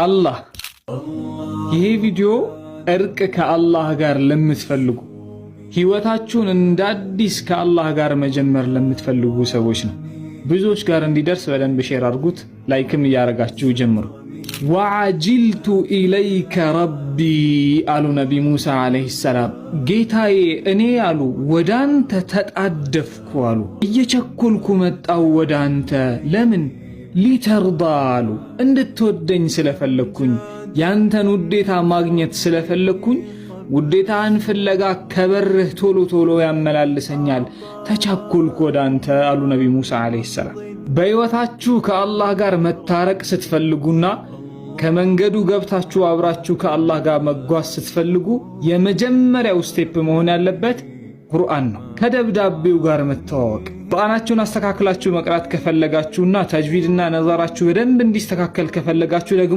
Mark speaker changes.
Speaker 1: አላህ ይሄ ቪዲዮ እርቅ ከአላህ ጋር ለምትፈልጉ ህይወታችሁን እንደ አዲስ ከአላህ ጋር መጀመር ለምትፈልጉ ሰዎች ነው። ብዙዎች ጋር እንዲደርስ በደንብ ሼር አድርጉት፣ ላይክም እያረጋችሁ ጀምሩ። ወዐጅልቱ ኢለይከ ረቢ አሉ ነቢ ሙሳ ዓለይሂ ሰላም። ጌታዬ እኔ አሉ ወዳንተ ተጣደፍኩ አሉ፣ እየቸኮልኩ መጣው ወዳንተ። ለምን? ሊተርዳ አሉ እንድትወደኝ ስለፈለግኩኝ፣ ያንተን ውዴታ ማግኘት ስለፈለግኩኝ፣ ውዴታን ፍለጋ ከበርህ ቶሎ ቶሎ ያመላልሰኛል፣ ተቻኮልኩ ወዳንተ አሉ ነቢ ሙሳ ዓለይሂ ሰላም። በሕይወታችሁ ከአላህ ጋር መታረቅ ስትፈልጉና ከመንገዱ ገብታችሁ አብራችሁ ከአላህ ጋር መጓዝ ስትፈልጉ የመጀመሪያው ስቴፕ መሆን ያለበት ቁርአን ነው። ከደብዳቤው ጋር መተዋወቅ። ቁርአናችሁን አስተካክላችሁ መቅራት ከፈለጋችሁና ተጅዊድና ነዛራችሁ በደንብ እንዲስተካከል ከፈለጋችሁ ደግሞ